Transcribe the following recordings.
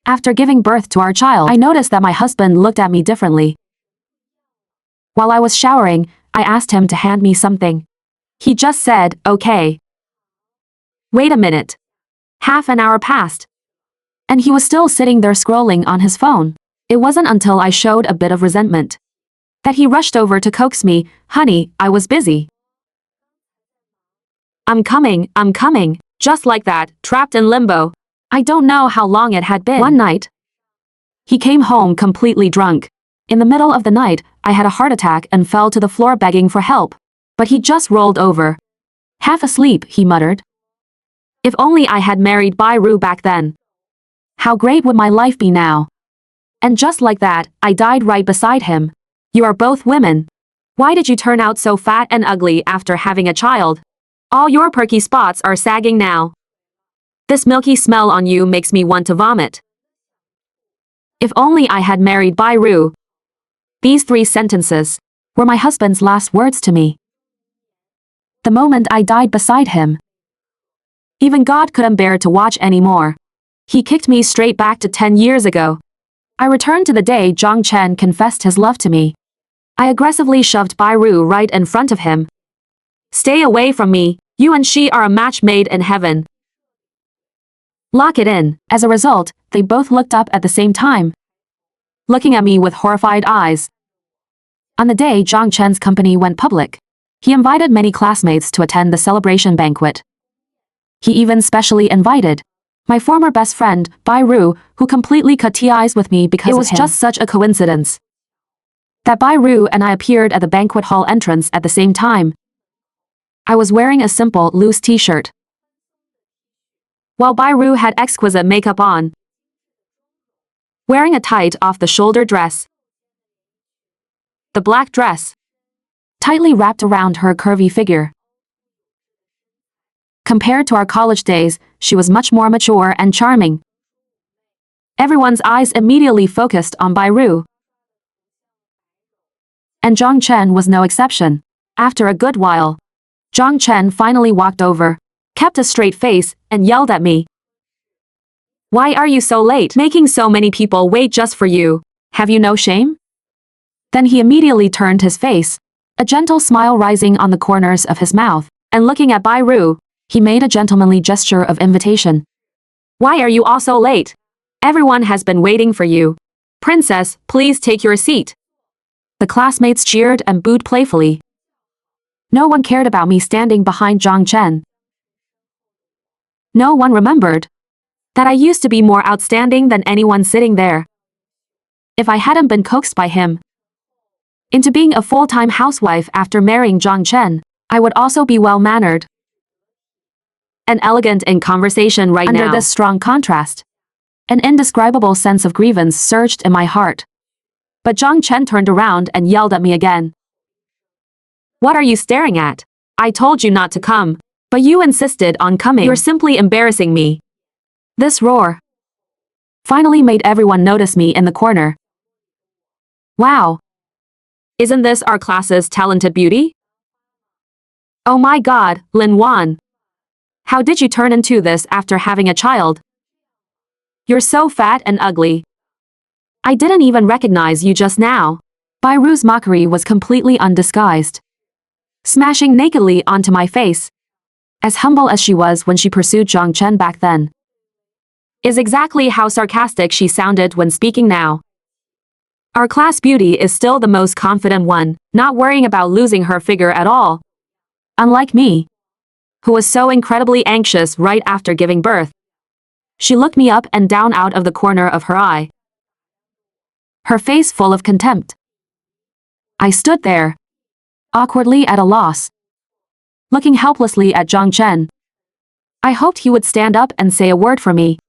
After giving birth to our child, I noticed that my husband looked at me differently. While I was showering, I asked him to hand me something. He just said, "Okay." Wait a minute. Half an hour passed. And he was still sitting there scrolling on his phone. It wasn't until I showed a bit of resentment that he rushed over to coax me, "Honey, I was busy. I'm coming." Just like that, trapped in limbo. I don't know how long it had been. One night, he came home completely drunk. In the middle of the night, I had a heart attack and fell to the floor begging for help. But he just rolled over. Half asleep, he muttered. If only I had married Bairu back then. How great would my life be now? And just like that, I died right beside him. You are both women. Why did you turn out so fat and ugly after having a child? All your perky spots are sagging now. This milky smell on you makes me want to vomit. If only I had married Bairu. These 3 sentences were my husband's last words to me. The moment I died beside him, even God couldn't bear to watch anymore. He kicked me straight back to 10 years ago. I returned to the day Zhang Chen confessed his love to me. I aggressively shoved Bairu right in front of him. Stay away from me, you and she are a match made in heaven. Lock it in. As a result, they both looked up at the same time, looking at me with horrified eyes. On the day Zhang Chen's company went public, he invited many classmates to attend the celebration banquet. He even specially invited my former best friend, Bairu, who completely cut ties with me because it was just such a coincidence that Bairu and I appeared at the banquet hall entrance at the same time. I was wearing a simple, loose t-shirt, while Bairu had exquisite makeup on, wearing a tight off-the-shoulder dress. The black dress tightly wrapped around her curvy figure. Compared to our college days, she was much more mature and charming. Everyone's eyes immediately focused on Bairu. And Zhang Chen was no exception. After a good while, Zhang Chen finally walked over, kept a straight face, and yelled at me. Why are you so late, making so many people wait just for you? Have you no shame? Then he immediately turned his face, a gentle smile rising on the corners of his mouth, and looking at Bairu, he made a gentlemanly gesture of invitation. Why are you all so late? Everyone has been waiting for you. Princess, please take your seat. The classmates cheered and booed playfully. No one cared about me standing behind Zhang Chen. No one remembered that I used to be more outstanding than anyone sitting there. If I hadn't been coaxed by him into being a full-time housewife after marrying Zhang Chen, I would also be well-mannered and elegant in conversation right now. Under this strong contrast, an indescribable sense of grievance surged in my heart. But Zhang Chen turned around and yelled at me again. What are you staring at? I told you not to come, but you insisted on coming. You're simply embarrassing me. This roar finally made everyone notice me in the corner. Wow. Isn't this our class's talented beauty? Oh my God, Lin Wan. How did you turn into this after having a child? You're so fat and ugly. I didn't even recognize you just now. Bairu's mockery was completely undisguised, smashing nakedly onto my face. As humble as she was when she pursued Zhang Chen back then, is exactly how sarcastic she sounded when speaking now. Our class beauty is still the most confident one, not worrying about losing her figure at all. Unlike me, who was so incredibly anxious right after giving birth. She looked me up and down out of the corner of her eye, her face full of contempt. I stood there, awkwardly at a loss, looking helplessly at Zhang Chen. I hoped he would stand up and say a word for me.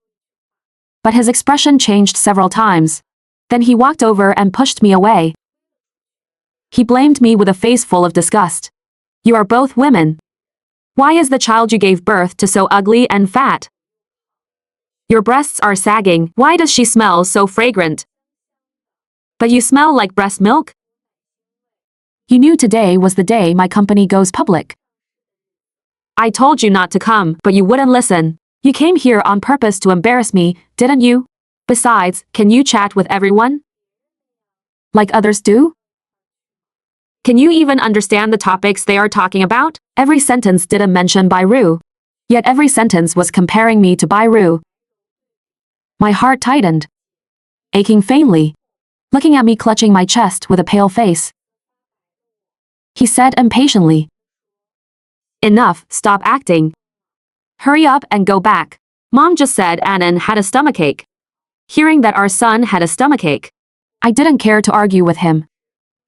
But his expression changed several times. Then he walked over and pushed me away. He blamed me with a face full of disgust. You are both women. Why is the child you gave birth to so ugly and fat? Your breasts are sagging. Why does she smell so fragrant? But you smell like breast milk? You knew today was the day my company goes public. I told you not to come, but you wouldn't listen. You came here on purpose to embarrass me, didn't you? Besides, can you chat with everyone? Like others do? Can you even understand the topics they are talking about? Every sentence didn't mention Bairu. Yet every sentence was comparing me to Bairu. My heart tightened, aching faintly, looking at me clutching my chest with a pale face. He said impatiently, "Enough, stop acting. Hurry up and go back. Mom just said Annan had a stomachache." Hearing that our son had a stomachache, I didn't care to argue with him.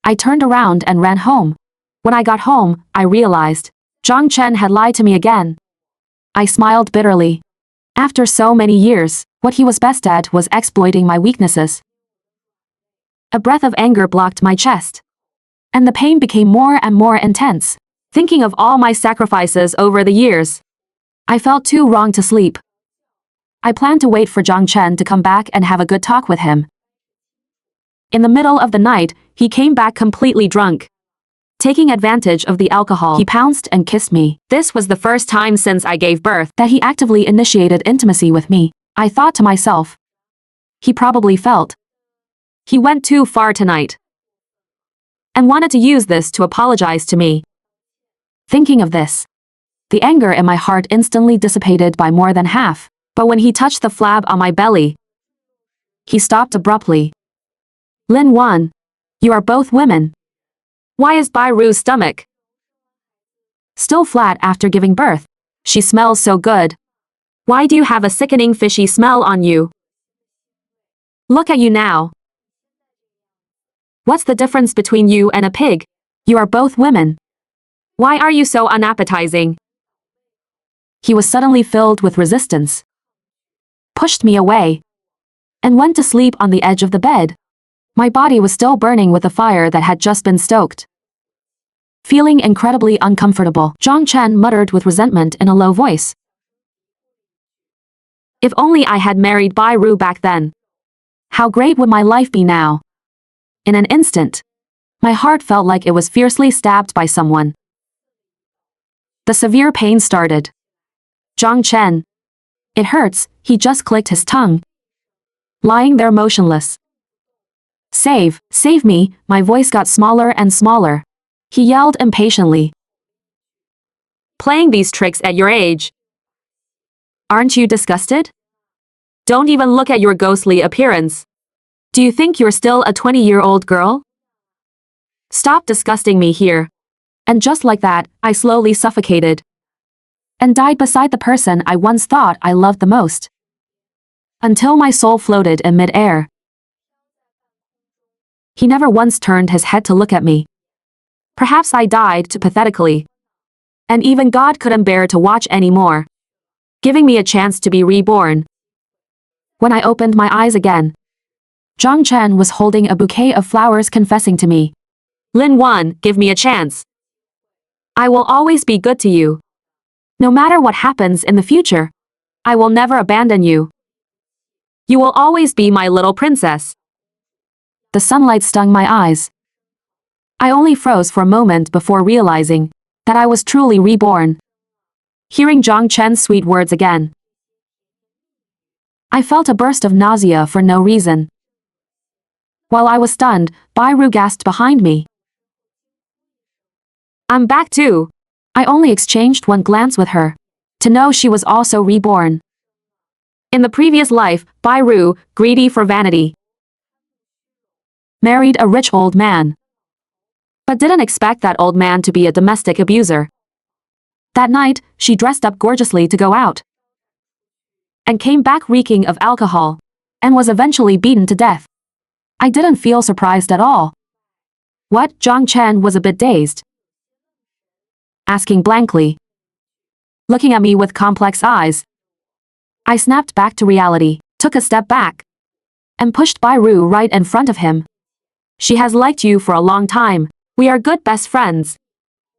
I turned around and ran home. When I got home, I realized Zhang Chen had lied to me again. I smiled bitterly. After so many years, what he was best at was exploiting my weaknesses. A breath of anger blocked my chest, and the pain became more and more intense. Thinking of all my sacrifices over the years, I felt too wrong to sleep. I planned to wait for Zhang Chen to come back and have a good talk with him. In the middle of the night, he came back completely drunk. Taking advantage of the alcohol, he pounced and kissed me. This was the first time since I gave birth that he actively initiated intimacy with me. I thought to myself, he probably felt he went too far tonight and wanted to use this to apologize to me. Thinking of this, the anger in my heart instantly dissipated by more than half. But when he touched the flab on my belly, he stopped abruptly. "Lin Wan, you are both women. Why is Bairu's stomach still flat after giving birth? She smells so good. Why do you have a sickening fishy smell on you? Look at you now. What's the difference between you and a pig? You are both women. Why are you so unappetizing?" He was suddenly filled with resistance, pushed me away, and went to sleep on the edge of the bed. My body was still burning with the fire that had just been stoked. Feeling incredibly uncomfortable, Zhang Chen muttered with resentment in a low voice, "If only I had married Bairu back then. How great would my life be now?" In an instant, my heart felt like it was fiercely stabbed by someone. The severe pain started. "Zhang Chen. It hurts," he just clicked his tongue, lying there motionless. Save me," my voice got smaller and smaller. He yelled impatiently. "Playing these tricks at your age. Aren't you disgusted? Don't even look at your ghostly appearance. Do you think you're still a 20-year-old girl? Stop disgusting me here." And just like that, I slowly suffocated and died beside the person I once thought I loved the most, until my soul floated in mid-air. He never once turned his head to look at me. Perhaps I died too pathetically, and even God couldn't bear to watch anymore, giving me a chance to be reborn. When I opened my eyes again, Zhang Chen was holding a bouquet of flowers confessing to me, "Lin Wan, give me a chance. I will always be good to you. No matter what happens in the future, I will never abandon you. You will always be my little princess." The sunlight stung my eyes. I only froze for a moment before realizing that I was truly reborn. Hearing Zhang Chen's sweet words again, I felt a burst of nausea for no reason. While I was stunned, Bairu gasped behind me, "I'm back too." I only exchanged one glance with her to know she was also reborn. In the previous life, Bairu, greedy for vanity, married a rich old man, but didn't expect that old man to be a domestic abuser. That night, she dressed up gorgeously to go out, and came back reeking of alcohol, and was eventually beaten to death. I didn't feel surprised at all. "What?" Zhang Chen was a bit dazed, asking blankly, looking at me with complex eyes. I snapped back to reality, took a step back, and pushed Bairu right in front of him. "She has liked you for a long time. We are good best friends.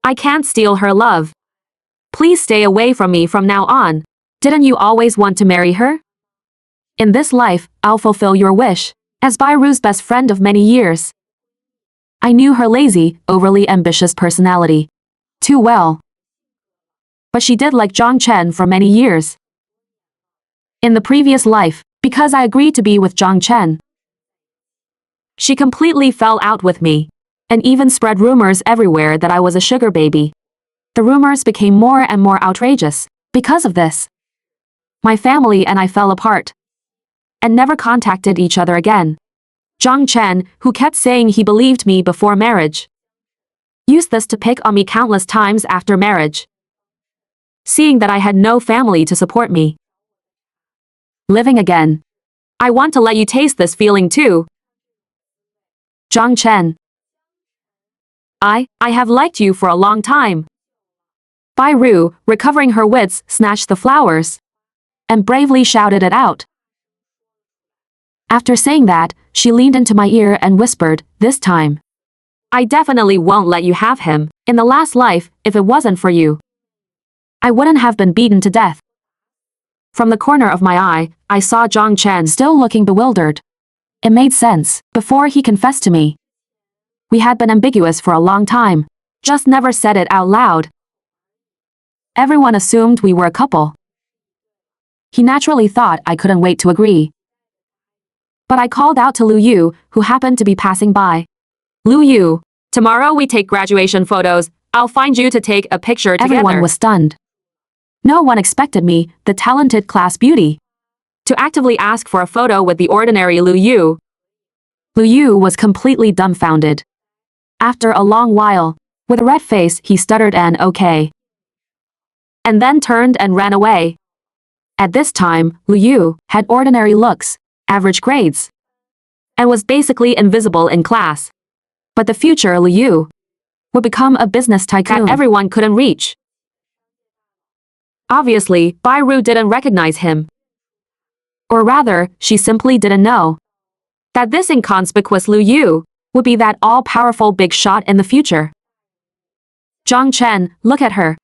I can't steal her love. Please stay away from me from now on. Didn't you always want to marry her? In this life, I'll fulfill your wish." As Bairu's best friend of many years, I knew her lazy, overly ambitious personality too well. But she did like Zhang Chen for many years. In the previous life, because I agreed to be with Zhang Chen. She completely fell out with me, and even spread rumors everywhere that I was a sugar baby. The rumors became more and more outrageous. Because of this, my family and I fell apart and never contacted each other again. Zhang Chen, who kept saying he believed me before marriage, used this to pick on me countless times after marriage, seeing that I had no family to support me. Living again. I want to let you taste this feeling too. Zhang Chen. I have liked you for a long time. Bai Ru, recovering her wits, snatched the flowers and bravely shouted it out. After saying that, she leaned into my ear and whispered, "This time, I definitely won't let you have him. In the last life, if it wasn't for you, I wouldn't have been beaten to death." From the corner of my eye, I saw Zhang Chen still looking bewildered. It made sense. Before he confessed to me, we had been ambiguous for a long time, just never said it out loud. Everyone assumed we were a couple. He naturally thought I couldn't wait to agree. But I called out to Lu Yu, who happened to be passing by. "Lu Yu, tomorrow we take graduation photos. I'll find you to take a picture together." Everyone was stunned. No one expected me, the talented class beauty, to actively ask for a photo with the ordinary Lu Yu. Lu Yu was completely dumbfounded. After a long while, with a red face, he stuttered an "okay," and then turned and ran away. At this time, Lu Yu had ordinary looks, average grades, and was basically invisible in class. But the future Lu Yu would become a business tycoon that everyone couldn't reach. Obviously, Bai Ru didn't recognize him. Or rather, she simply didn't know that this inconspicuous Lu Yu would be that all-powerful big shot in the future. Zhang Chen, look at her.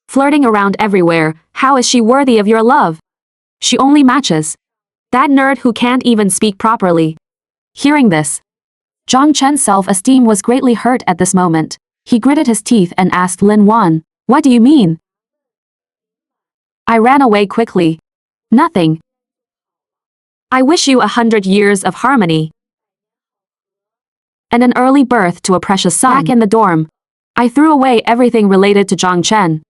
Flirting around everywhere, how is she worthy of your love? She only matches that nerd who can't even speak properly. Hearing this, Zhang Chen's self-esteem was greatly hurt at this moment. He gritted his teeth and asked Lin Wan, "What do you mean?" I ran away quickly. "Nothing. I wish you 100 years of harmony and an early birth to a precious son." Back in the dorm, I threw away everything related to Zhang Chen.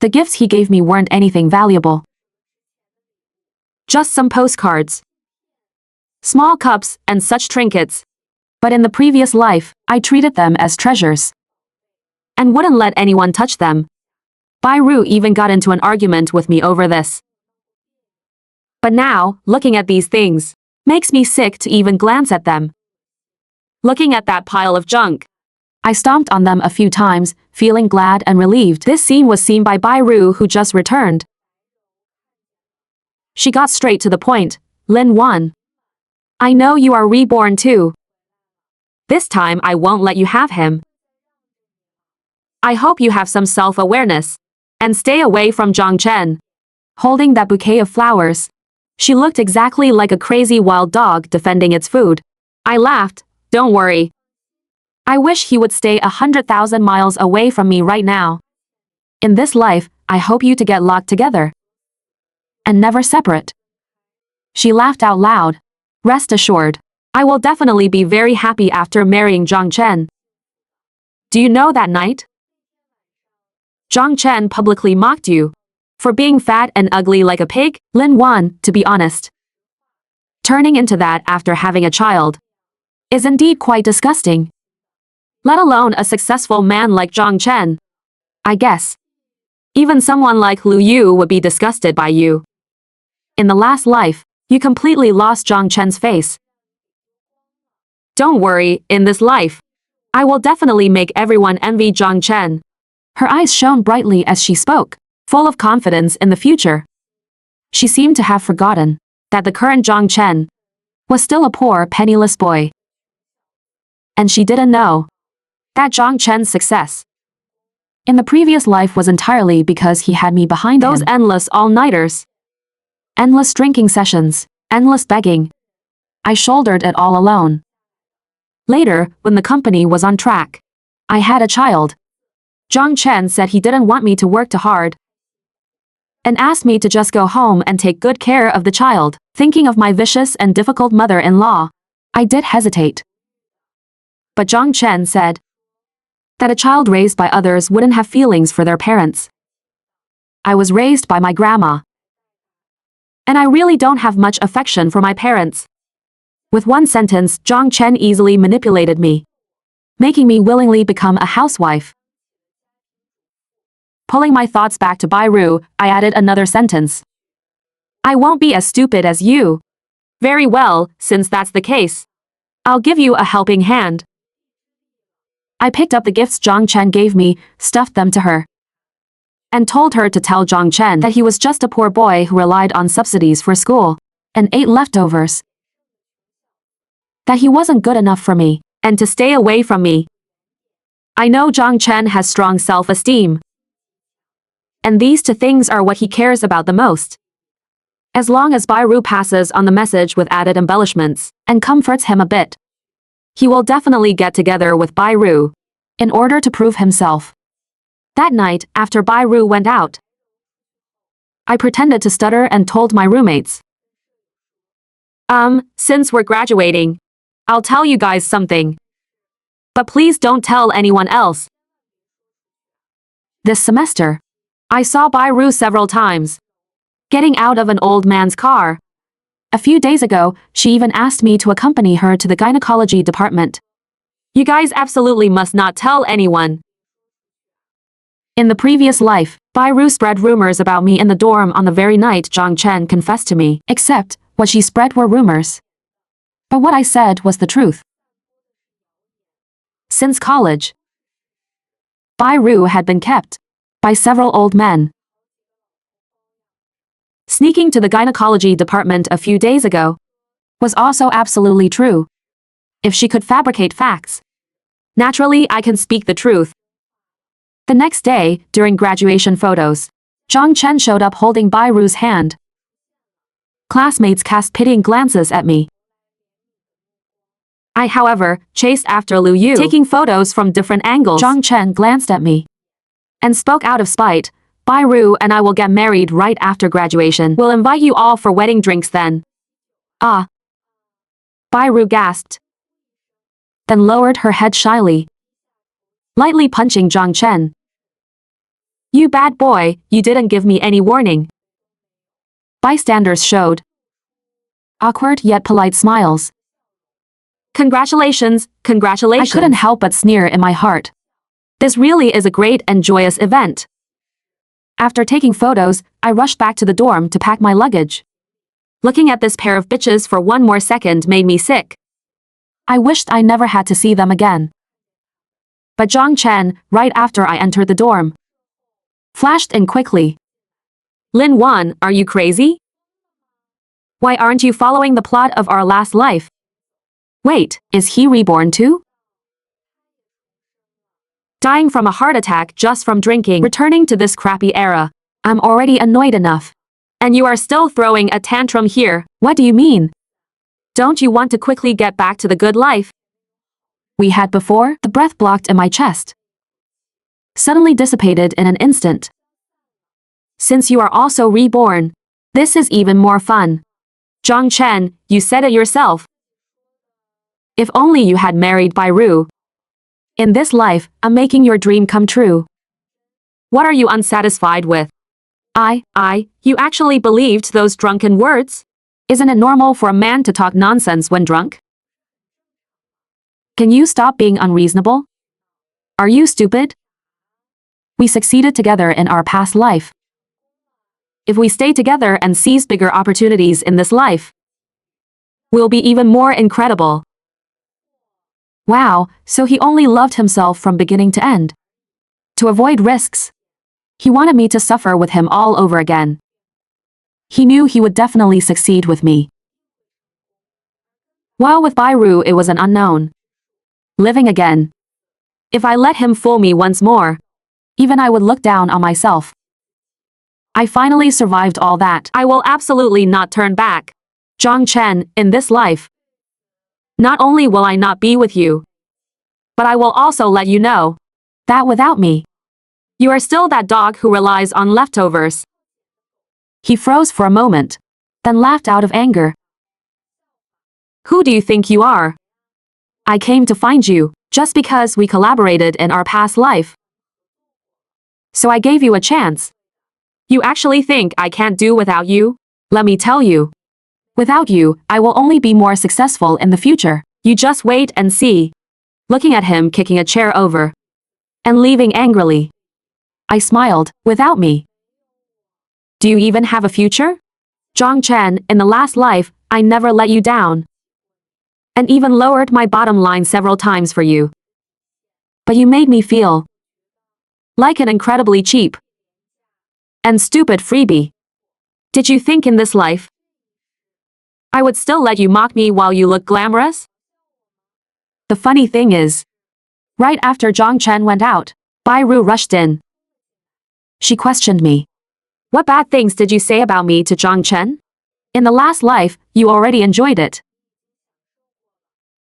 The gifts he gave me weren't anything valuable. Just some postcards, small cups, and such trinkets. But in the previous life, I treated them as treasures and wouldn't let anyone touch them. Bai Ru even got into an argument with me over this. But now, looking at these things makes me sick to even glance at them. Looking at that pile of junk, I stomped on them a few times, feeling glad and relieved. This scene was seen by Bai Ru, who just returned. She got straight to the point. "Lin Wan, I know you are reborn too. This time I won't let you have him. I hope you have some self-awareness and stay away from Zhang Chen." Holding that bouquet of flowers, she looked exactly like a crazy wild dog defending its food. I laughed. "Don't worry. I wish he would stay 100,000 miles away from me right now. In this life, I hope you to get locked together and never separate." She laughed out loud. "Rest assured, I will definitely be very happy after marrying Zhang Chen. Do you know that night Zhang Chen publicly mocked you for being fat and ugly like a pig?" Lin Wan, to be honest, turning into that after having a child is indeed quite disgusting. Let alone a successful man like Zhang Chen. I guess even someone like Lu Yu would be disgusted by you. In the last life, you completely lost Zhang Chen's face. Don't worry, in this life, I will definitely make everyone envy Zhang Chen. Her eyes shone brightly as she spoke, full of confidence in the future. She seemed to have forgotten that the current Zhang Chen was still a poor, penniless boy. And she didn't know that Zhang Chen's success in the previous life was entirely because he had me behind those endless all-nighters, endless drinking sessions, endless begging. I shouldered it all alone. Later, when the company was on track, I had a child. Zhang Chen said he didn't want me to work too hard. and asked me to just go home and take good care of the child. Thinking of my vicious and difficult mother-in-law, I did hesitate. But Zhang Chen said that a child raised by others wouldn't have feelings for their parents. I was raised by my grandma, and I really don't have much affection for my parents. With one sentence, Zhang Chen easily manipulated me, making me willingly become a housewife. Pulling my thoughts back to Bai Ru, I added another sentence. I won't be as stupid as you. Very well, since that's the case, I'll give you a helping hand. I picked up the gifts Zhang Chen gave me, stuffed them to her, and told her to tell Zhang Chen that he was just a poor boy who relied on subsidies for school and ate leftovers. That he wasn't good enough for me, and to stay away from me. I know Zhang Chen has strong self-esteem, and these two things are what he cares about the most. As long as Bai Ru passes on the message with added embellishments and comforts him a bit, he will definitely get together with Bai Ru in order to prove himself. That night, after Bai Ru went out, I pretended to stutter and told my roommates. Since we're graduating, I'll tell you guys something. But please don't tell anyone else. This semester, I saw Bai Ru several times, getting out of an old man's car. A few days ago, she even asked me to accompany her to the gynecology department. You guys absolutely must not tell anyone. In the previous life, Bai Ru spread rumors about me in the dorm on the very night Zhang Chen confessed to me, except what she spread were rumors. But what I said was the truth. Since college, Bai Ru had been kept by several old men. Sneaking to the gynecology department a few days ago was also absolutely true. If she could fabricate facts, naturally I can speak the truth. The next day, during graduation photos, Zhang Chen showed up holding Bai Ru's hand. Classmates cast pitying glances at me. I, however, chased after Lu Yu, taking photos from different angles. Zhang Chen glanced at me and spoke out of spite. Bai Ru and I will get married right after graduation. We'll invite you all for wedding drinks then. Ah. Bai Ru gasped, then lowered her head shyly, lightly punching Zhang Chen. You bad boy, you didn't give me any warning. Bystanders showed awkward yet polite smiles. Congratulations, congratulations. I couldn't help but sneer in my heart. This really is a great and joyous event. After taking photos, I rushed back to the dorm to pack my luggage. Looking at this pair of bitches for one more second made me sick. I wished I never had to see them again. But Zhang Chen, right after I entered the dorm, flashed in quickly. Lin Wan, are you crazy? Why aren't you following the plot of our last life? Wait, is he reborn too? Dying from a heart attack just from drinking, returning to this crappy era. I'm already annoyed enough. And you are still throwing a tantrum here. What do you mean? Don't you want to quickly get back to the good life we had before? The breath blocked in my chest suddenly dissipated in an instant. Since you are also reborn, this is even more fun. Zhang Chen, you said it yourself. If only you had married Bai Ru. In this life, I'm making your dream come true. What are you unsatisfied with? You actually believed those drunken words? Isn't it normal for a man to talk nonsense when drunk? Can you stop being unreasonable? Are you stupid? We succeeded together in our past life. If we stay together and seize bigger opportunities in this life, we'll be even more incredible. Wow, so he only loved himself from beginning to end. To avoid risks, he wanted me to suffer with him all over again. He knew he would definitely succeed with me. While with Bai Ru it was an unknown. Living again. If I let him fool me once more, even I would look down on myself. I finally survived all that. I will absolutely not turn back. Zhang Chen, in this life. Not only will I not be with you, but I will also let you know that without me, you are still that dog who relies on leftovers. He froze for a moment, then laughed out of anger. Who do you think you are? I came to find you, just because we collaborated in our past life. So I gave you a chance. You actually think I can't do without you? Let me tell you. Without you, I will only be more successful in the future. You just wait and see. Looking at him kicking a chair over and leaving angrily. I smiled. Without me? Do you even have a future? Zhang Chen, in the last life, I never let you down. And even lowered my bottom line several times for you. But you made me feel like an incredibly cheap and stupid freebie. Did you think in this life I would still let you mock me while you look glamorous? The funny thing is, right after Zhang Chen went out, Bai Ru rushed in. She questioned me. What bad things did you say about me to Zhang Chen? In the last life, you already enjoyed it.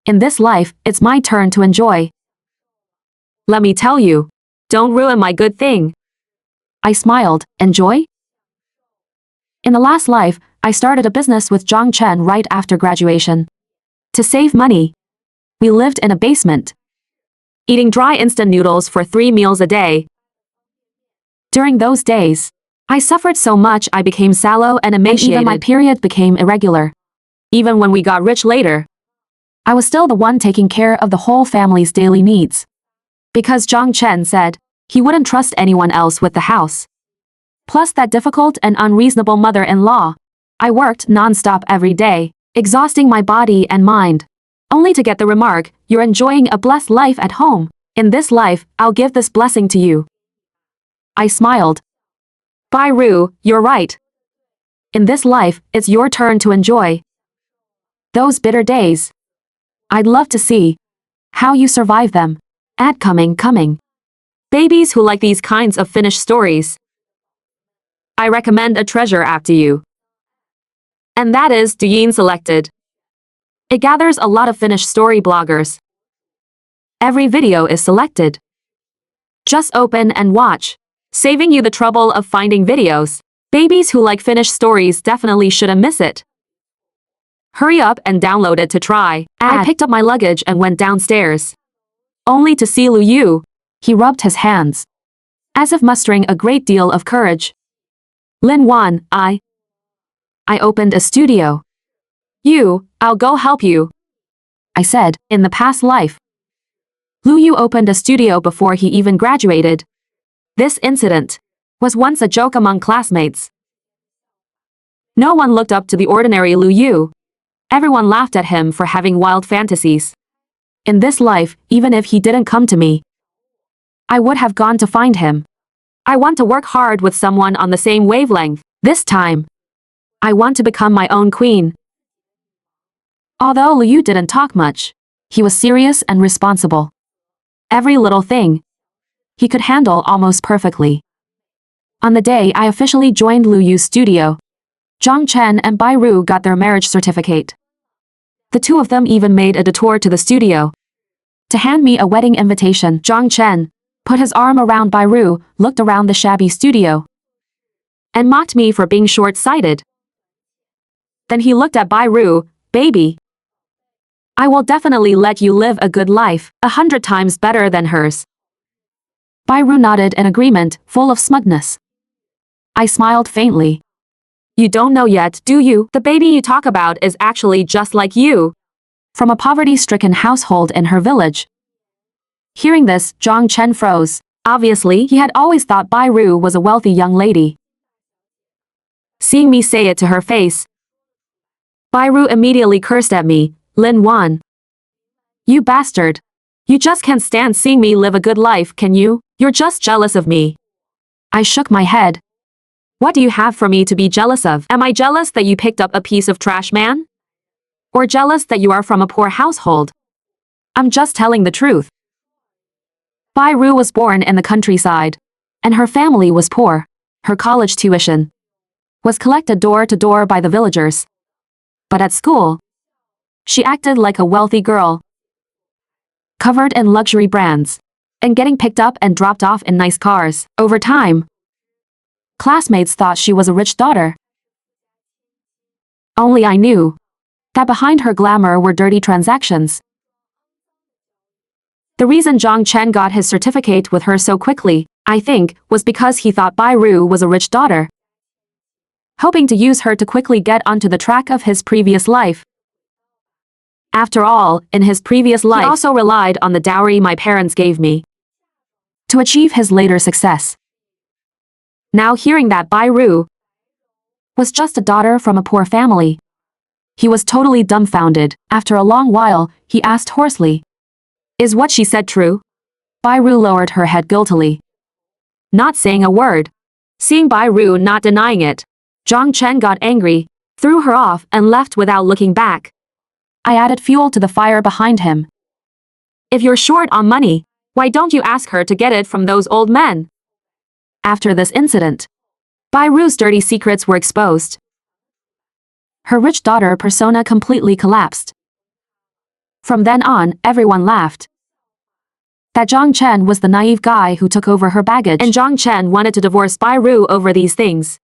In this life, it's my turn to enjoy. Let me tell you, don't ruin my good thing. I smiled. Enjoy? In the last life, I started a business with Zhang Chen right after graduation. To save money, we lived in a basement, eating dry instant noodles for 3 meals a day. During those days, I suffered so much I became sallow and emaciated. And even my period became irregular. Even when we got rich later, I was still the one taking care of the whole family's daily needs. Because Zhang Chen said he wouldn't trust anyone else with the house. Plus that difficult and unreasonable mother-in-law. I worked non-stop every day, exhausting my body and mind, only to get the remark, "You're enjoying a blessed life at home. In this life, I'll give this blessing to you." I smiled. Bai Ru, you're right. In this life, it's your turn to enjoy those bitter days. I'd love to see how you survive them. Coming. Babies who like these kinds of finished stories, I recommend a treasure app to you. And that is Douyin Selected. It gathers a lot of finished story bloggers. Every video is selected. Just open and watch, saving you the trouble of finding videos. Babies who like finished stories definitely shouldn't miss it. Hurry up and download it to try. I picked up my luggage and went downstairs, only to see Lu Yu. He rubbed his hands, as if mustering a great deal of courage. Lin Wan, I opened a studio. I'll go help you, I said. In the past life, Lu Yu opened a studio before he even graduated. This incident was once a joke among classmates. No one looked up to the ordinary Lu Yu. Everyone laughed at him for having wild fantasies. In this life, even if he didn't come to me, I would have gone to find him. I want to work hard with someone on the same wavelength. This time, I want to become my own queen. Although Lu Yu didn't talk much, he was serious and responsible. Every little thing he could handle almost perfectly. On the day I officially joined Lu Yu's studio, Zhang Chen and Bai Ru got their marriage certificate. The two of them even made a detour to the studio to hand me a wedding invitation. Zhang Chen put his arm around Bai Ru, looked around the shabby studio, and mocked me for being short-sighted. Then he looked at Bai Ru. Baby, I will definitely let you live a good life, 100 times better than hers. Bai Ru nodded in agreement, full of smugness. I smiled faintly. You don't know yet, do you? The baby you talk about is actually just like you, from a poverty-stricken household in her village. Hearing this, Zhang Chen froze. Obviously, he had always thought Bai Ru was a wealthy young lady. Seeing me say it to her face, Bai Ru immediately cursed at me. Lin Wan, you bastard. You just can't stand seeing me live a good life, can you? You're just jealous of me. I shook my head. What do you have for me to be jealous of? Am I jealous that you picked up a piece of trash, man? Or jealous that you are from a poor household? I'm just telling the truth. Bai Ru was born in the countryside, and her family was poor. Her college tuition was collected door to door by the villagers. But at school, she acted like a wealthy girl, covered in luxury brands, and getting picked up and dropped off in nice cars. Over time, classmates thought she was a rich daughter. Only I knew that behind her glamour were dirty transactions. The reason Zhang Chen got his certificate with her so quickly, I think, was because he thought Bai Ru was a rich daughter, hoping to use her to quickly get onto the track of his previous life. After all, in his previous life, he also relied on the dowry my parents gave me to achieve his later success. Now hearing that Bai Ru was just a daughter from a poor family, he was totally dumbfounded. After a long while, he asked hoarsely, "Is what she said true?" Bai Ru lowered her head guiltily, not saying a word. Seeing Bai Ru not denying it, Zhang Chen got angry, threw her off and left without looking back. I added fuel to the fire behind him. "If you're short on money, why don't you ask her to get it from those old men?" After this incident, Bai Ru's dirty secrets were exposed. Her rich daughter persona completely collapsed. From then on, everyone laughed that Zhang Chen was the naive guy who took over her baggage, and Zhang Chen wanted to divorce Bai Ru over these things,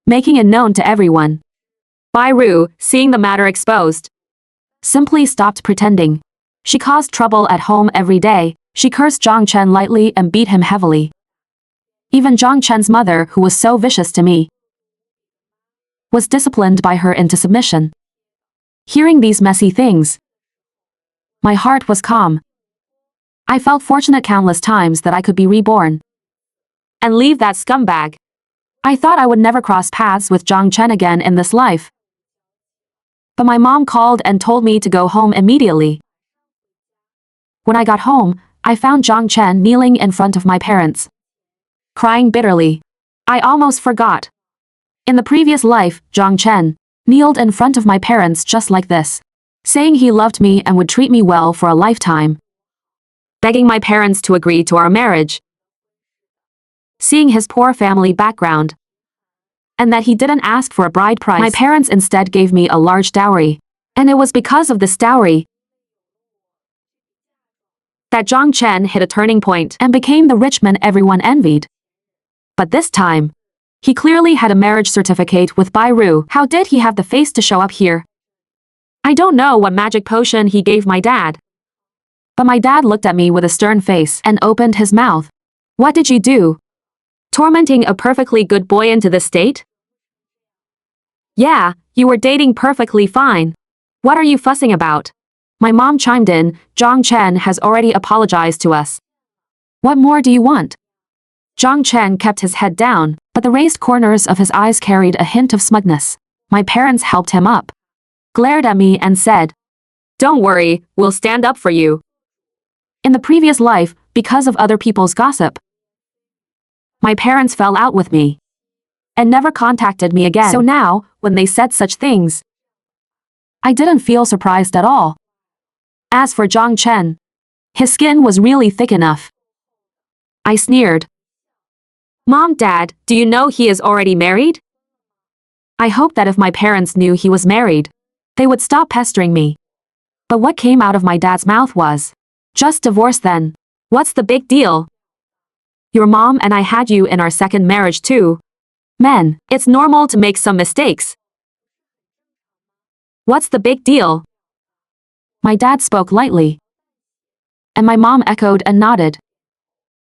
making it known to everyone. Bai Ru, seeing the matter exposed, simply stopped pretending. She caused trouble at home every day. She cursed Zhang Chen lightly and beat him heavily. Even Zhang Chen's mother, who was so vicious to me, was disciplined by her into submission. Hearing these messy things, my heart was calm. I felt fortunate countless times that I could be reborn and leave that scumbag. I thought I would never cross paths with Zhang Chen again in this life. But my mom called and told me to go home immediately. When I got home, I found Zhang Chen kneeling in front of my parents, crying bitterly. I almost forgot. In the previous life, Zhang Chen kneeled in front of my parents just like this, saying he loved me and would treat me well for a lifetime, begging my parents to agree to our marriage. Seeing his poor family background, and that he didn't ask for a bride price, my parents instead gave me a large dowry. And it was because of this dowry that Zhang Chen hit a turning point and became the rich man everyone envied. But this time, he clearly had a marriage certificate with Bai Ru. How did he have the face to show up here? I don't know what magic potion he gave my dad, but my dad looked at me with a stern face and opened his mouth. "What did you do? Tormenting a perfectly good boy into this state?" "Yeah, you were dating perfectly fine. What are you fussing about?" My mom chimed in. "Zhang Chen has already apologized to us. What more do you want?" Zhang Chen kept his head down, but the raised corners of his eyes carried a hint of smugness. My parents helped him up, glared at me and said, "Don't worry, we'll stand up for you." In the previous life, because of other people's gossip, my parents fell out with me and never contacted me again. So now, when they said such things, I didn't feel surprised at all. As for Zhang Chen, his skin was really thick enough. I sneered. "Mom, Dad, do you know he is already married?" I hoped that if my parents knew he was married, they would stop pestering me. But what came out of my dad's mouth was, "Just divorce then. What's the big deal? Your mom and I had you in our second marriage too. Men, it's normal to make some mistakes. What's the big deal?" My dad spoke lightly, and my mom echoed and nodded.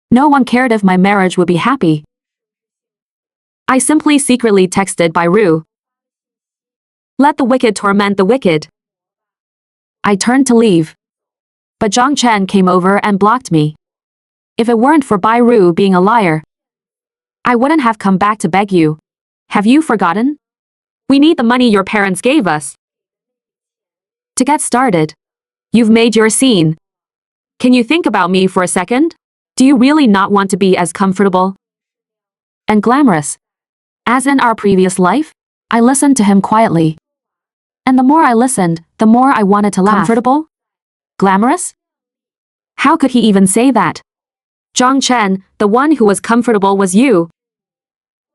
No one cared if my marriage would be happy. I simply secretly texted Bai Ru, "Let the wicked torment the wicked." I turned to leave, but Zhang Chen came over and blocked me. If it weren't for Bai Ru being a liar, I wouldn't have come back to beg you. Have you forgotten? We need the money your parents gave us. To get started, you've made your scene. Can you think about me for a second? Do you really not want to be as comfortable and glamorous as in our previous life? I listened to him quietly, and the more I listened, the more I wanted to laugh. Comfortable? Glamorous? How could he even say that? Zhang Chen, the one who was comfortable was you.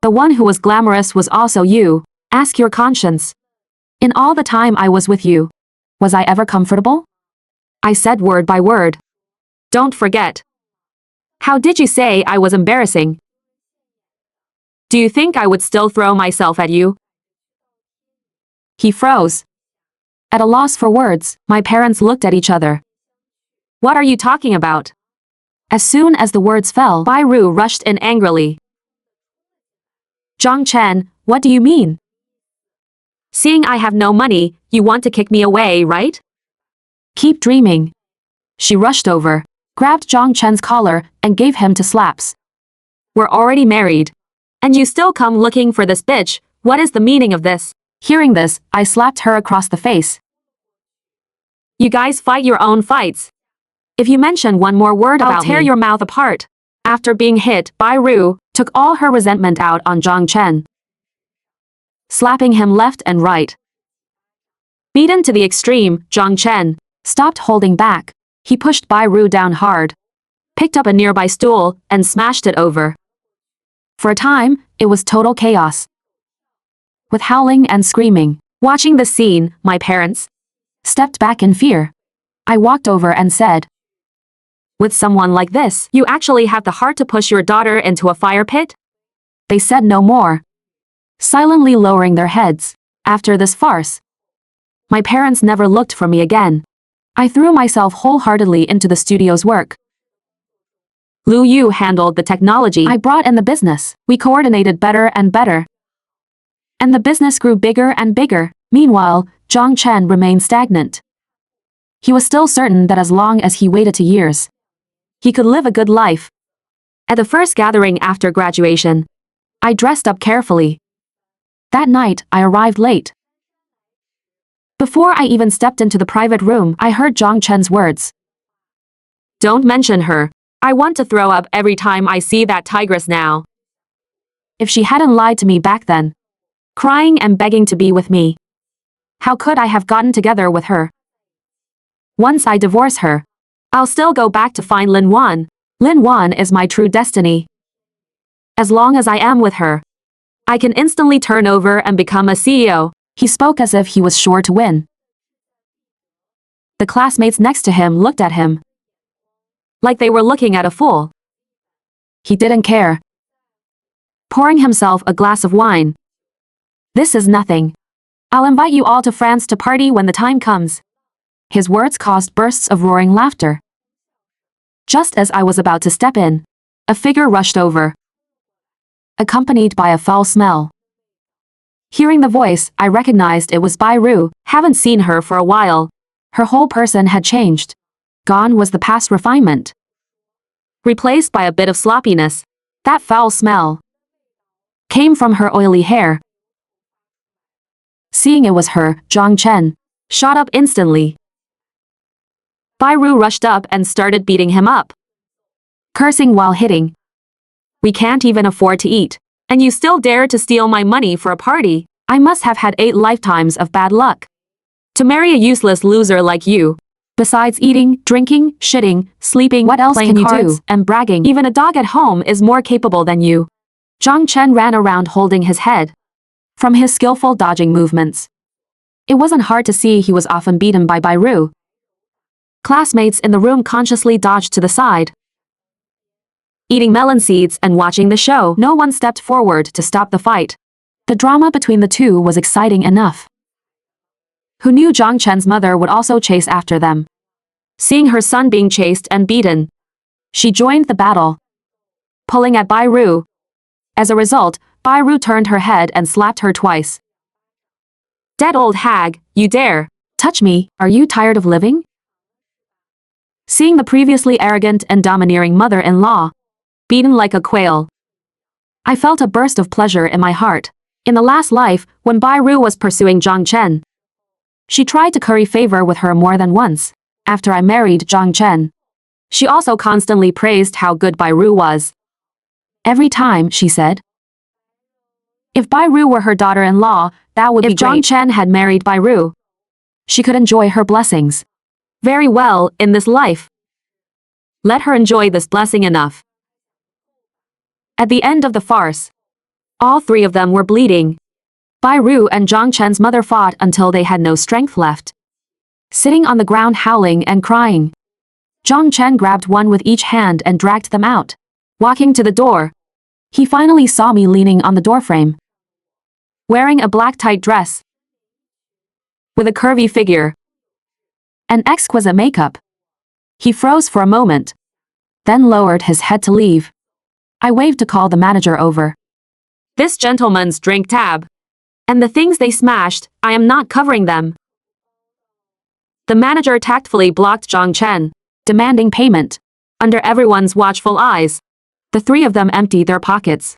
The one who was glamorous was also you. Ask your conscience. In all the time I was with you, was I ever comfortable? I said word by word. Don't forget. How did you say I was embarrassing? Do you think I would still throw myself at you? He froze. At a loss for words, my parents looked at each other. What are you talking about? As soon as the words fell, Bai Ru rushed in angrily. Zhang Chen, what do you mean? Seeing I have no money, you want to kick me away, right? Keep dreaming. She rushed over, grabbed Zhang Chen's collar, and gave him two slaps. We're already married. And you still come looking for this bitch, what is the meaning of this? Hearing this, I slapped her across the face. You guys fight your own fights. If you mention one more word about me, I'll tear your mouth apart. After being hit, Bai Ru took all her resentment out on Zhang Chen, slapping him left and right. Beaten to the extreme, Zhang Chen stopped holding back. He pushed Bai Ru down hard, picked up a nearby stool, and smashed it over. For a time, it was total chaos, with howling and screaming. Watching the scene, my parents stepped back in fear. I walked over and said, with someone like this, you actually have the heart to push your daughter into a fire pit? They said no more, silently lowering their heads. After this farce, my parents never looked for me again. I threw myself wholeheartedly into the studio's work. Lu Yu handled the technology I brought in the business. We coordinated better and better, and the business grew bigger and bigger. Meanwhile, Zhang Chen remained stagnant. He was still certain that as long as he waited 2 years, he could live a good life. At the first gathering after graduation, I dressed up carefully. That night, I arrived late. Before I even stepped into the private room, I heard Zhang Chen's words. Don't mention her. I want to throw up every time I see that tigress now. If she hadn't lied to me back then, crying and begging to be with me, how could I have gotten together with her? Once I divorce her, I'll still go back to find Lin Wan. Lin Wan is my true destiny. As long as I am with her, I can instantly turn over and become a CEO. He spoke as if he was sure to win. The classmates next to him looked at him like they were looking at a fool. He didn't care, pouring himself a glass of wine. This is nothing. I'll invite you all to France to party when the time comes. His words caused bursts of roaring laughter. Just as I was about to step in, a figure rushed over, accompanied by a foul smell. Hearing the voice, I recognized it was Bai Ru. Haven't seen her for a while. Her whole person had changed. Gone was the past refinement, replaced by a bit of sloppiness. That foul smell came from her oily hair. Seeing it was her, Zhang Chen shot up instantly. Bai Ru rushed up and started beating him up, cursing while hitting. We can't even afford to eat, and you still dare to steal my money for a party. I must have had 8 lifetimes of bad luck to marry a useless loser like you. Besides eating, drinking, shitting, sleeping, what else can you do? And bragging, even a dog at home is more capable than you. Zhang Chen ran around holding his head. From his skillful dodging movements, it wasn't hard to see he was often beaten by Bai Ru. Classmates in the room consciously dodged to the side, eating melon seeds and watching the show. No one stepped forward to stop the fight. The drama between the two was exciting enough. Who knew Zhang Chen's mother would also chase after them? Seeing her son being chased and beaten, she joined the battle, pulling at Bai Ru. As a result, Bai Ru turned her head and slapped her twice. Dead old hag, you dare touch me? Are you tired of living? Seeing the previously arrogant and domineering mother-in-law beaten like a quail, I felt a burst of pleasure in my heart. In the last life, when Bai Ru was pursuing Zhang Chen, she tried to curry favor with her more than once. After I married Zhang Chen, she also constantly praised how good Bai Ru was. Every time, she said, if Bai Ru were her daughter-in-law, that would be great. If Zhang Chen had married Bai Ru, she could enjoy her blessings very well in this life. Let her enjoy this blessing enough. At the end of the farce, all 3 of them were bleeding. Bai Ru and Zhang Chen's mother fought until they had no strength left, sitting on the ground howling and crying. Zhang Chen grabbed one with each hand and dragged them out. Walking to the door, he finally saw me leaning on the doorframe, wearing a black tight dress. with a curvy figure and exquisite makeup. He froze for a moment, then lowered his head to leave. I waved to call the manager over. This gentleman's drink tab. And the things they smashed, I am not covering them. The manager tactfully blocked Zhang Chen, demanding payment. Under everyone's watchful eyes, the three of them emptied their pockets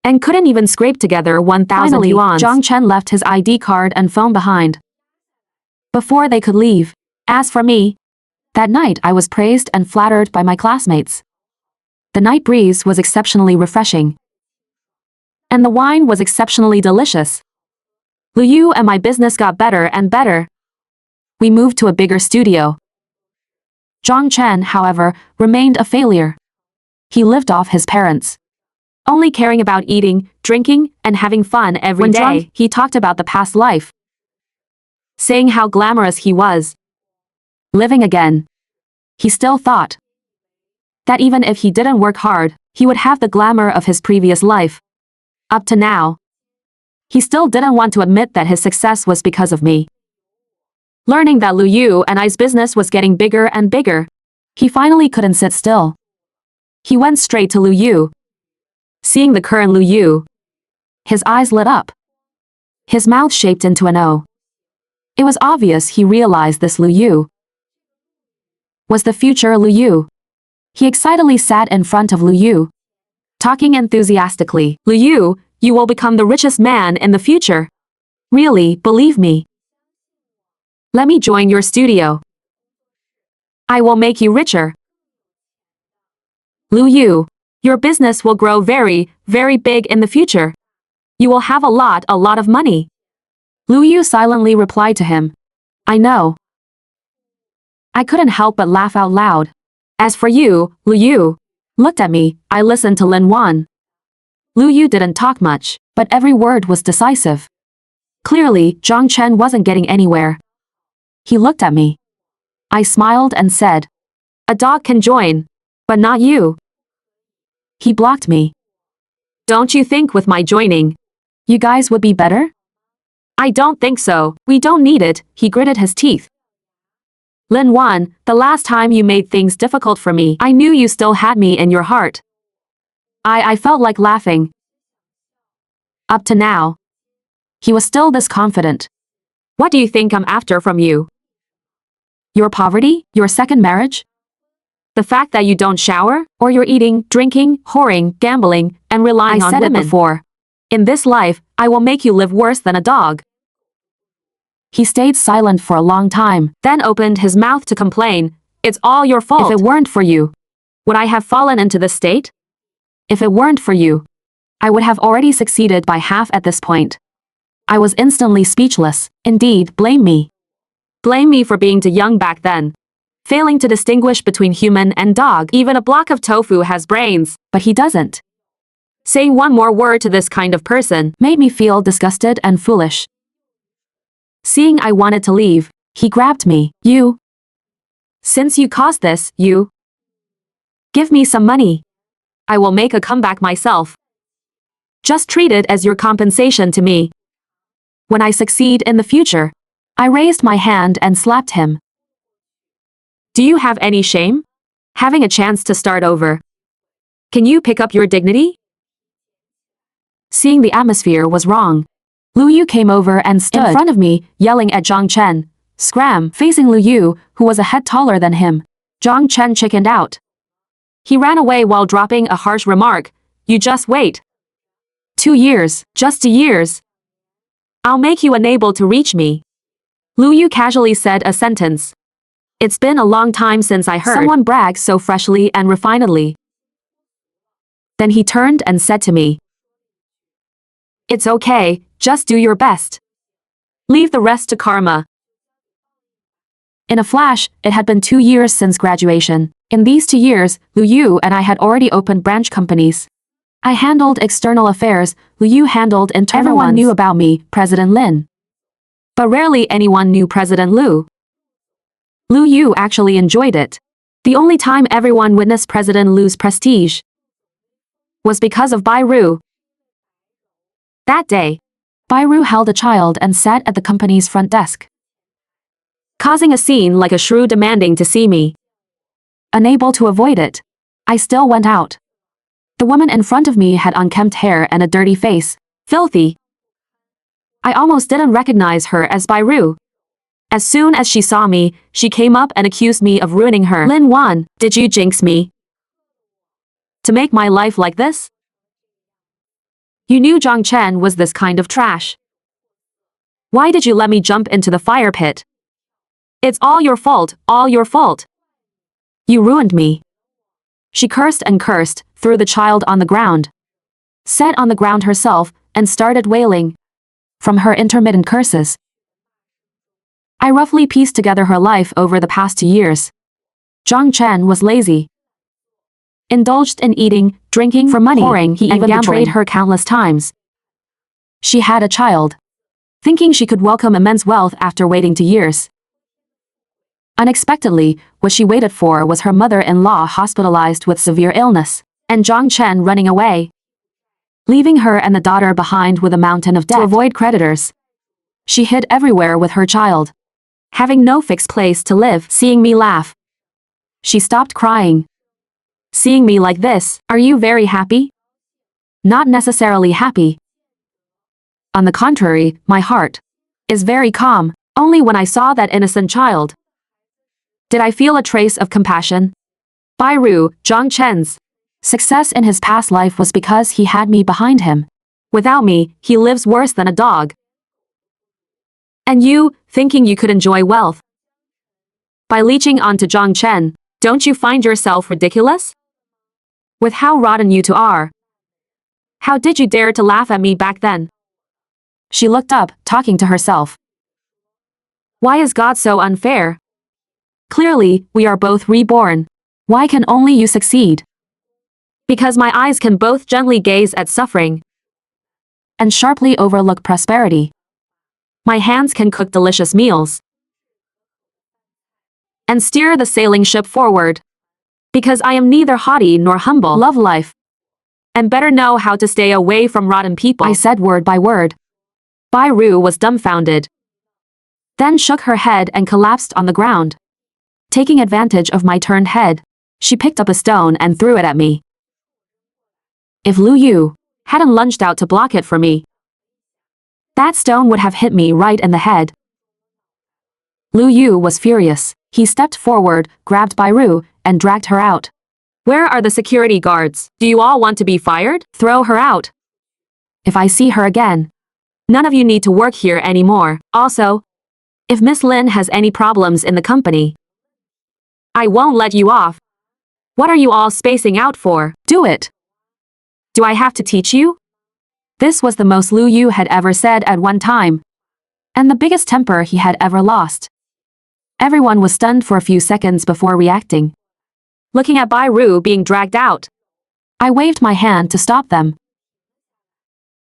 and couldn't even scrape together 1,000 yuan. Zhang Chen left his ID card and phone behind before they could leave. As for me, that night I was praised and flattered by my classmates. The night breeze was exceptionally refreshing, and the wine was exceptionally delicious. Lu Yu and my business got better and better. We moved to a bigger studio. Zhang Chen, however, remained a failure. He lived off his parents, only caring about eating, drinking, and having fun every day. When drunk, he talked about the past life, saying how glamorous he was living again. He still thought that even if he didn't work hard, he would have the glamour of his previous life. Up to now, he still didn't want to admit that his success was because of me. Learning that Lu Yu and I's business was getting bigger and bigger, he finally couldn't sit still. He went straight to Lu Yu. Seeing the current Lu Yu, his eyes lit up. His mouth shaped into an O. It was obvious he realized this Lu Yu was the future Lu Yu. He excitedly sat in front of Lu Yu, talking enthusiastically. Lu Yu, you will become the richest man in the future. Really, believe me. Let me join your studio. I will make you richer. Lu Yu, your business will grow very, very big in the future. You will have a lot of money. Lu Yu silently replied to him. I know. I couldn't help but laugh out loud. As for you, Lu Yu, looked at me, I listened to Lin Wan. Lu Yu didn't talk much, but every word was decisive. Clearly, Zhang Chen wasn't getting anywhere. He looked at me. I smiled and said, a dog can join, but not you. He blocked me. Don't you think with my joining, you guys would be better? I don't think so, we don't need it, he gritted his teeth. Lin Wan, the last time you made things difficult for me, I knew you still had me in your heart. I felt like laughing. Up to now, he was still this confident. What do you think I'm after from you? Your poverty? Your second marriage? The fact that you don't shower? Or you're eating, drinking, whoring, gambling, and relying on women? I said it before. In this life, I will make you live worse than a dog. He stayed silent for a long time, then opened his mouth to complain. It's all your fault. If it weren't for you, would I have fallen into this state? If it weren't for you, I would have already succeeded by half at this point. I was instantly speechless. Indeed, blame me. Blame me for being too young back then. Failing to distinguish between human and dog. Even a block of tofu has brains, but he doesn't. Saying one more word to this kind of person made me feel disgusted and foolish. Seeing I wanted to leave, he grabbed me. You. Since you caused this, you. Give me some money. I will make a comeback myself. Just treat it as your compensation to me. When I succeed in the future, I raised my hand and slapped him. Do you have any shame? Having a chance to start over. Can you pick up your dignity? Seeing the atmosphere was wrong, Lu Yu came over and stood in front of me, yelling at Zhang Chen. Scram! Facing Lu Yu, who was a head taller than him, Zhang Chen chickened out. He ran away while dropping a harsh remark. You just wait. 2 years, just 2 years. I'll make you unable to reach me. Lu Yu casually said a sentence. It's been a long time since I heard someone brag so freshly and refinedly. Then he turned and said to me, it's okay, just do your best. Leave the rest to karma. In a flash, it had been 2 years since graduation. In these 2 years, Lu Yu and I had already opened branch companies. I handled external affairs, Lu Yu handled internal ones. Everyone knew about me, President Lin. But rarely anyone knew President Lu. Lu Yu actually enjoyed it. The only time everyone witnessed President Lu's prestige was because of Bai Ru. That day, Bairu held a child and sat at the company's front desk, causing a scene like a shrew demanding to see me. Unable to avoid it, I still went out. The woman in front of me had unkempt hair and a dirty face, filthy. I almost didn't recognize her as Bairu. As soon as she saw me, she came up and accused me of ruining her. Lin Wan, did you jinx me? To make my life like this? You knew Zhang Chen was this kind of trash. Why did you let me jump into the fire pit? It's all your fault, all your fault. You ruined me. She cursed and cursed, threw the child on the ground, sat on the ground herself, and started wailing. From her intermittent curses, I roughly pieced together her life over the past 2 years. Zhang Chen was lazy, indulged in eating, drinking for money, whoring, he even betrayed her countless times. She had a child, thinking she could welcome immense wealth after waiting 2 years. Unexpectedly, what she waited for was her mother-in-law hospitalized with severe illness, and Zhang Chen running away, leaving her and the daughter behind with a mountain of debt. To avoid creditors, she hid everywhere with her child, having no fixed place to live. Seeing me laugh, she stopped crying. Seeing me like this, are you very happy? Not necessarily happy. On the contrary, my heart is very calm. Only when I saw that innocent child did I feel a trace of compassion. Bairu, Zhang Chen's success in his past life was because he had me behind him. Without me, he lives worse than a dog. And you, thinking you could enjoy wealth by leeching onto Zhang Chen, don't you find yourself ridiculous? With how rotten you two are. How did you dare to laugh at me back then? She looked up, talking to herself. Why is God so unfair? Clearly, we are both reborn. Why can only you succeed? Because my eyes can both gently gaze at suffering and sharply overlook prosperity. My hands can cook delicious meals and steer the sailing ship forward. Because I am neither haughty nor humble, love life, and better know how to stay away from rotten people. I said word by word. Bairu was dumbfounded, then shook her head and collapsed on the ground. Taking advantage of my turned head, she picked up a stone and threw it at me. If Lu Yu hadn't lunged out to block it for me, that stone would have hit me right in the head. Lu Yu was furious. He stepped forward, grabbed Bairu, and dragged her out. Where are the security guards? Do you all want to be fired? Throw her out. If I see her again, none of you need to work here anymore. Also, if Miss Lin has any problems in the company, I won't let you off. What are you all spacing out for? Do it. Do I have to teach you? This was the most Lu Yu had ever said at one time, and the biggest temper he had ever lost. Everyone was stunned for a few seconds before reacting, looking at Bairu being dragged out. I waved my hand to stop them.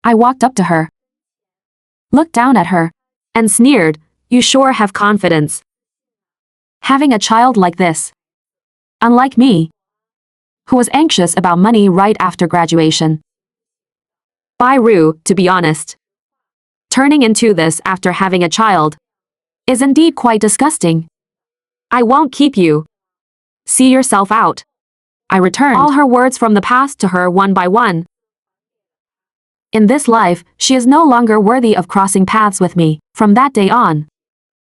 I walked up to her, looked down at her, and sneered, "You sure have confidence. Having a child like this. Unlike me, who was anxious about money right after graduation." Bairu, to be honest, turning into this after having a child is indeed quite disgusting. I won't keep you. See yourself out. I returned all her words from the past to her one by one. In this life, she is no longer worthy of crossing paths with me. From that day on,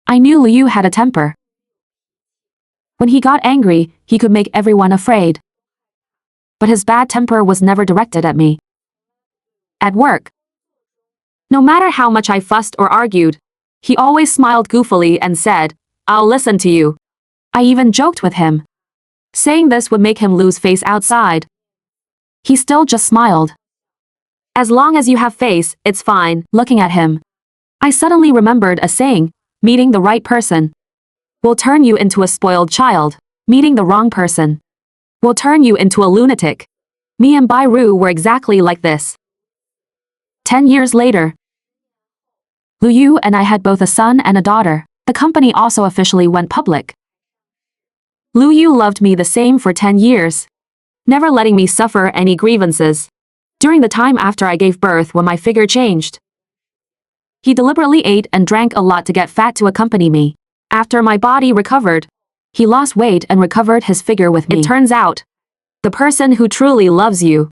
I knew Liu had a temper. When he got angry, he could make everyone afraid. But his bad temper was never directed at me. At work, no matter how much I fussed or argued, he always smiled goofily and said, "I'll listen to you." I even joked with him, saying this would make him lose face outside. He still just smiled. As long as you have face, it's fine. Looking at him, I suddenly remembered a saying, meeting the right person will turn you into a spoiled child. Meeting the wrong person will turn you into a lunatic. Me and Bairu were exactly like this. 10 years later, Lu Yu and I had both a son and a daughter. The company also officially went public. Lu Yu loved me the same for 10 years, never letting me suffer any grievances. During the time after I gave birth when my figure changed, He deliberately ate and drank a lot to get fat to accompany me. After my body recovered, he lost weight and recovered his figure with me. It turns out, the person who truly loves you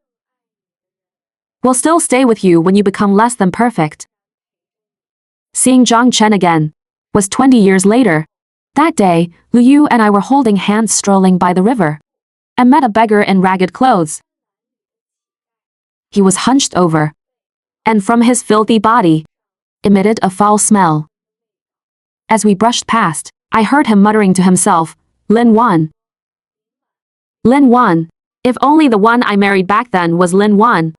will still stay with you when you become less than perfect. Seeing Zhang Chen again was 20 years later. That day, Lu Yu and I were holding hands strolling by the river and met a beggar in ragged clothes. He was hunched over, and from his filthy body emitted a foul smell. As we brushed past, I heard him muttering to himself, Lin Wan. Lin Wan. If only the one I married back then was Lin Wan.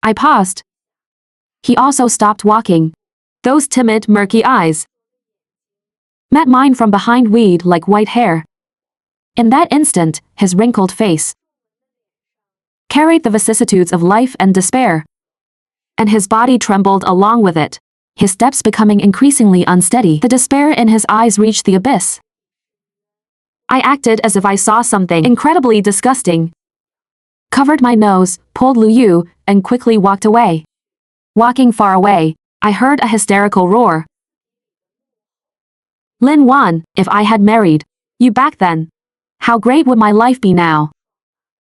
I paused. He also stopped walking. Those timid, murky eyes met mine from behind weed like white hair. In that instant, his wrinkled face carried the vicissitudes of life and despair, and his body trembled along with it, his steps becoming increasingly unsteady. The despair in his eyes reached the abyss. I acted as if I saw something incredibly disgusting, covered my nose, pulled Lu Yu, and quickly walked away. Walking far away, I heard a hysterical roar. Lin Wan, if I had married you back then, how great would my life be now?